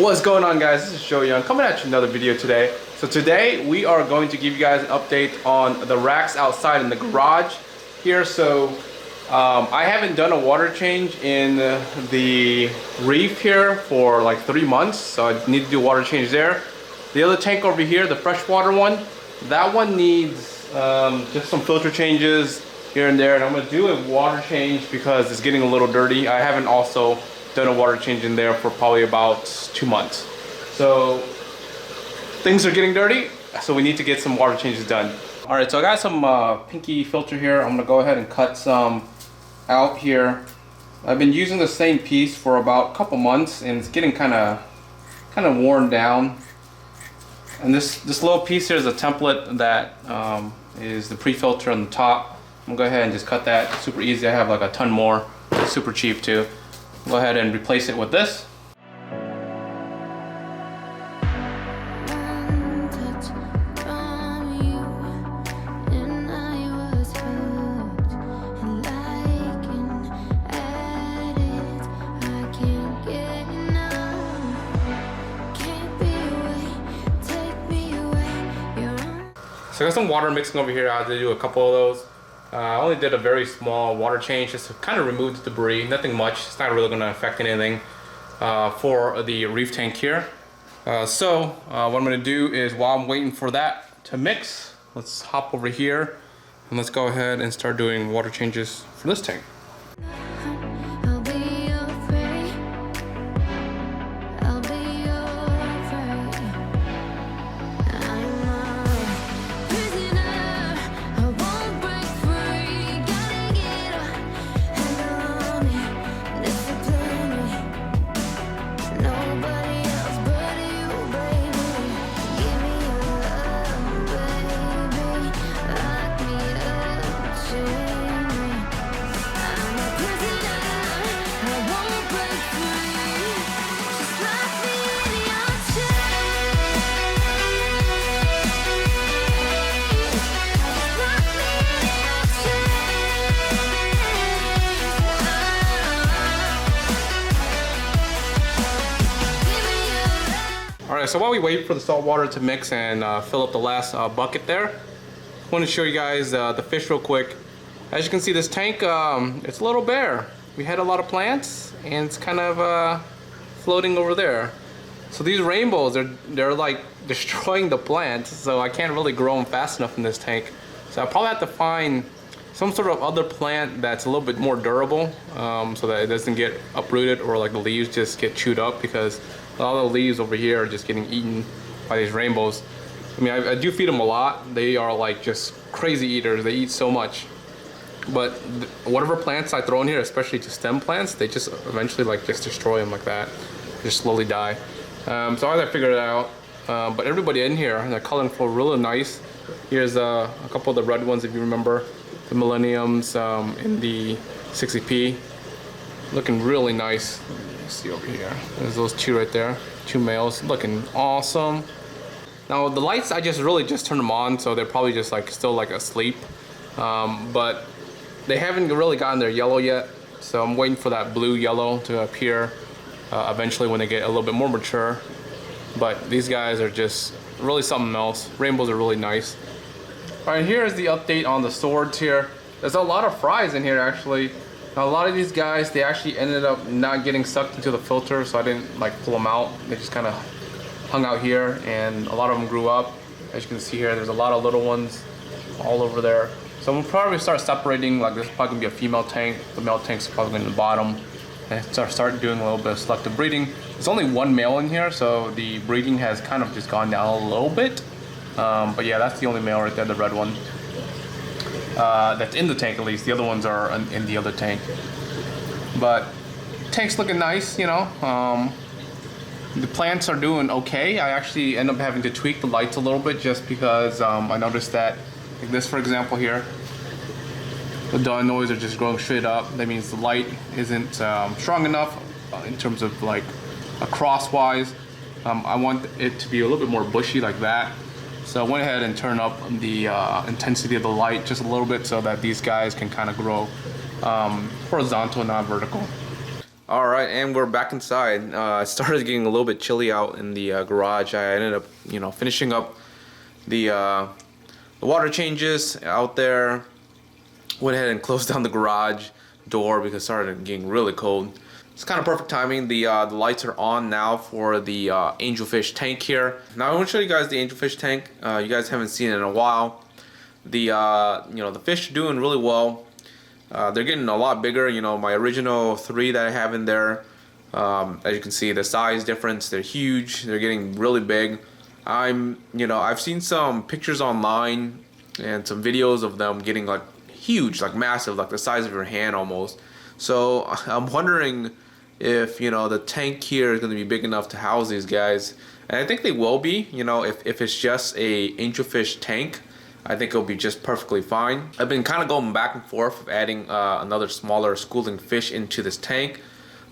What's going on, guys? This is Shoyoung coming at you another video today. So today we are going to give you guys an update on the racks outside in the garage here. So I haven't done a water change in the reef here for like 3 months, so I need to do a water change there. The other tank over here, the freshwater one, that one needs just some filter changes here and there, and I'm going to do a water change because it's getting a little dirty. I haven't also done a water change in there for probably about 2 months. So things are getting dirty, so we need to get some water changes done. All right, so I got some pinky filter here. I'm gonna go ahead and cut some out here. I've been using the same piece for about a couple months, and it's getting kind of worn down. And this little piece here is a template that is the pre-filter on the top. I'm gonna go ahead and just cut that. Super easy. I have like a ton more. It's super cheap too. Go ahead and replace it with this. So I got some water mixing over here. I had to do a couple of those. I only did a very small water change just to kind of remove the debris, nothing much. It's not really going to affect anything for the reef tank here. So what I'm going to do is, while I'm waiting for that to mix, let's hop over here and let's go ahead and start doing water changes for this tank. Alright, so while we wait for the salt water to mix and fill up the last bucket there, I want to show you guys the fish real quick. As you can see, this tank, it's a little bare. We had a lot of plants and it's kind of floating over there. So these rainbows, they're like destroying the plants, so I can't really grow them fast enough in this tank. So I probably have to find some sort of other plant that's a little bit more durable, so that it doesn't get uprooted or like the leaves just get chewed up, because all the leaves over here are just getting eaten by these rainbows. I mean, I do feed them a lot. They are like just crazy eaters. They eat so much. But whatever plants I throw in here, especially to stem plants, they just eventually like just destroy them like that. They just slowly die. So I had to figure it out. But everybody in here, they're colorful, really nice. Here's a couple of the red ones, if you remember. The Millenniums in the 60p. Looking really nice. See over here, there's those two right there, 2 males, looking awesome. Now the lights, I really just turned them on, so they're probably just like still like asleep, but they haven't really gotten their yellow yet, so I'm waiting for that blue yellow to appear eventually when they get a little bit more mature. But these guys are just really something else. Rainbows are really nice. All right, here's the update on the swords here. There's a lot of fries in here actually. Now, a lot of these guys, they actually ended up not getting sucked into the filter, so I didn't like pull them out. They just kind of hung out here, and a lot of them grew up. As you can see here, there's a lot of little ones all over there. So we'll probably start separating. Like, this is probably gonna be a female tank. The male tank's probably gonna be in the bottom. And start doing a little bit of selective breeding. There's only 1 male in here, so the breeding has kind of just gone down a little bit. But yeah, that's the only male right there, the red one. That's in the tank at least. The other ones are in the other tank. But tank's looking nice, you know. The plants are doing okay. I actually end up having to tweak the lights a little bit just because I noticed that, like this for example here, the dawn noise are just growing straight up. That means the light isn't strong enough in terms of like crosswise. I want it to be a little bit more bushy like that. So I went ahead and turned up the intensity of the light just a little bit so that these guys can kind of grow horizontal, not vertical. All right, and we're back inside. It started getting a little bit chilly out in the garage. I ended up, finishing up the water changes out there. Went ahead and closed down the garage door because it started getting really cold. It's kind of perfect timing. The lights are on now for the angelfish tank here. Now I want to show you guys the angelfish tank. You guys haven't seen it in a while. The the fish are doing really well. They're getting a lot bigger. My original 3 that I have in there, as you can see, the size difference, they're huge. They're getting really big. I've seen some pictures online and some videos of them getting like huge, like massive, like the size of your hand almost. So I'm wondering if the tank here is going to be big enough to house these guys, and I think they will be. If it's just a angelfish tank, I think it'll be just perfectly fine. I've been kind of going back and forth of adding another smaller schooling fish into this tank,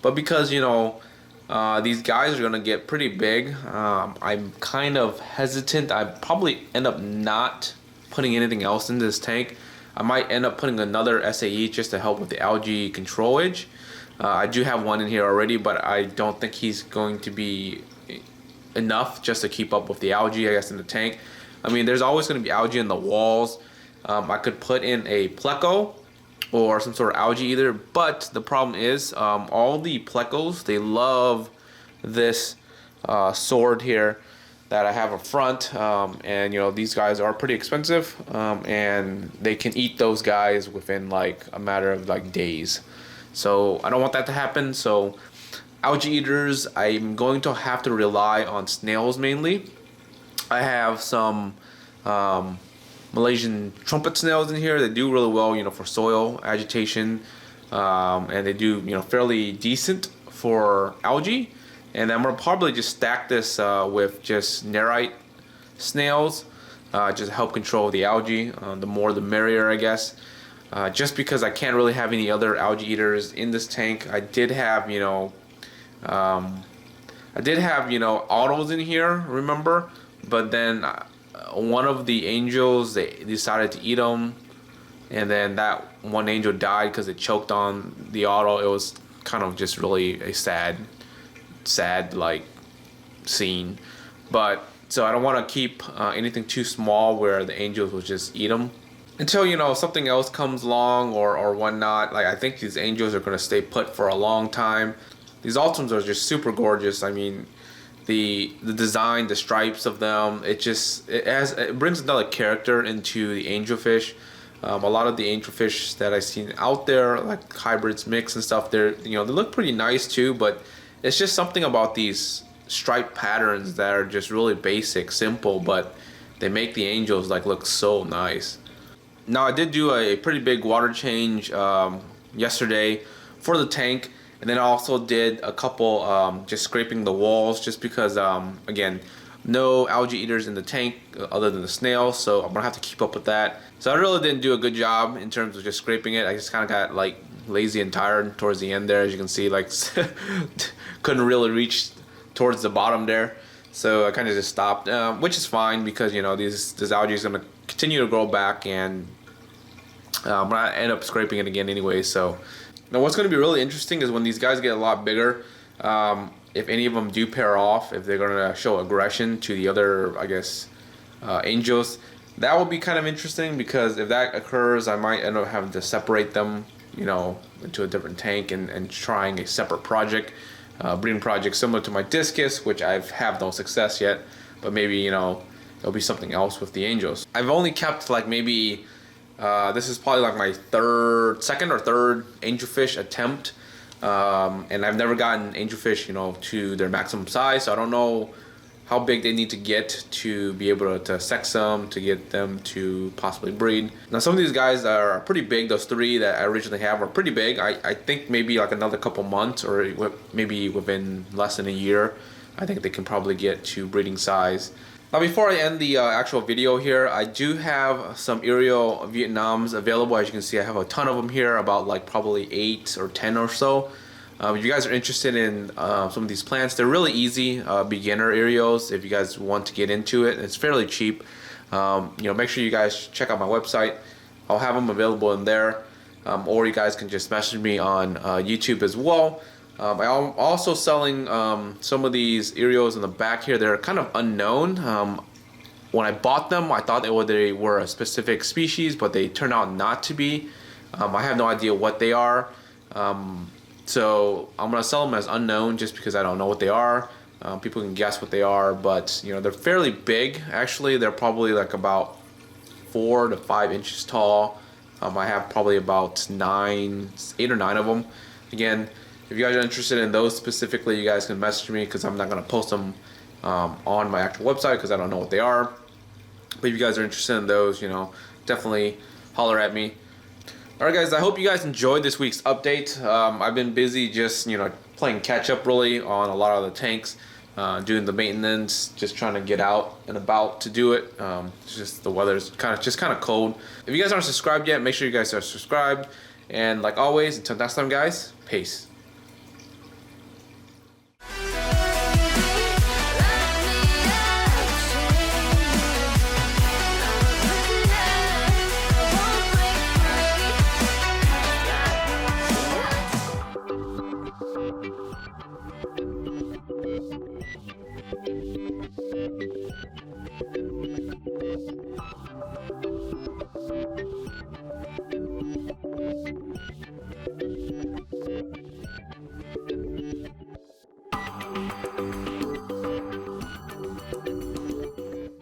but because these guys are gonna get pretty big, I'm kind of hesitant. I probably end up not putting anything else into this tank. I might end up putting another SAE just to help with the algae controlage. I do have one in here already, but I don't think he's going to be enough just to keep up with the algae, I guess, in the tank. I mean, there's always going to be algae in the walls. I could put in a pleco or some sort of algae either, but the problem is all the plecos, they love this sword here that I have up front, and these guys are pretty expensive, and they can eat those guys within like a matter of like days. So I don't want that to happen. So algae eaters, I'm going to have to rely on snails mainly. I have some Malaysian trumpet snails in here. They do really well, for soil agitation, and they do, fairly decent for algae. And I'm gonna probably just stack this with just nerite snails, just to help control the algae. The more the merrier, I guess. Just because I can't really have any other algae eaters in this tank. I did have, autos in here, remember? But then one of the angels, they decided to eat them, and then that one angel died because it choked on the auto. It was kind of just really a sad like scene. But so I don't want to keep anything too small where the angels will just eat them until something else comes along or whatnot. Like, I think these angels are going to stay put for a long time. These Altums are just super gorgeous. I mean, the design, the stripes of them, it brings another character into the angelfish. A lot of the angelfish that I've seen out there, like hybrids, mix and stuff, they look pretty nice too, but it's just something about these stripe patterns that are just really basic, simple, but they make the angels like look so nice. Now, I did do a pretty big water change yesterday for the tank, and then I also did a couple just scraping the walls, just because again, no algae eaters in the tank other than the snails, so I'm gonna have to keep up with that. So I really didn't do a good job in terms of just scraping it. I just kind of got like lazy and tired towards the end there. As you can see, like couldn't really reach towards the bottom there, so I kind of just stopped, which is fine because this algae is gonna continue to grow back, and I'm gonna end up scraping it again anyway. So now what's gonna be really interesting is when these guys get a lot bigger, if any of them do pair off, if they're gonna show aggression to the other, I guess, angels. That will be kind of interesting, because if that occurs, I might end up having to separate them, into a different tank and trying a separate project, breeding project similar to my discus, which I have no success yet, but maybe there'll be something else with the angels. I've only kept like maybe this is probably like my second or third angelfish attempt, and I've never gotten angelfish to their maximum size, so I don't know how big they need to get to be able to sex them, to get them to possibly breed. Now, some of these guys are pretty big. Those 3 that I originally have are pretty big. I think maybe like another couple months, or maybe within less than a year, I think they can probably get to breeding size. Now, before I end the actual video here, I do have some aerial Vietnams available. As you can see, I have a ton of them here, about like probably 8 or 10 or so. If you guys are interested in some of these plants, they're really easy beginner aerials. If you guys want to get into it, it's fairly cheap. Make sure you guys check out my website. I'll have them available in there, or you guys can just message me on YouTube as well. I'm also selling some of these Erios in the back here. They're kind of unknown. When I bought them, I thought they were a specific species, but they turned out not to be. I have no idea what they are. So I'm gonna sell them as unknown just because I don't know what they are. People can guess what they are, but you know, they're fairly big. Actually, they're probably like about 4 to 5 inches tall. I have probably about 8 or 9 of them. Again, if you guys are interested in those specifically, you guys can message me because I'm not gonna post them on my actual website because I don't know what they are. But if you guys are interested in those, you know, definitely holler at me. Alright guys, I hope you guys enjoyed this week's update. I've been busy just, you know, playing catch up really on a lot of the tanks, doing the maintenance, just trying to get out and about to do it. It's just the weather's kind of cold. If you guys aren't subscribed yet, make sure you guys are subscribed. And like always, until next time guys, peace.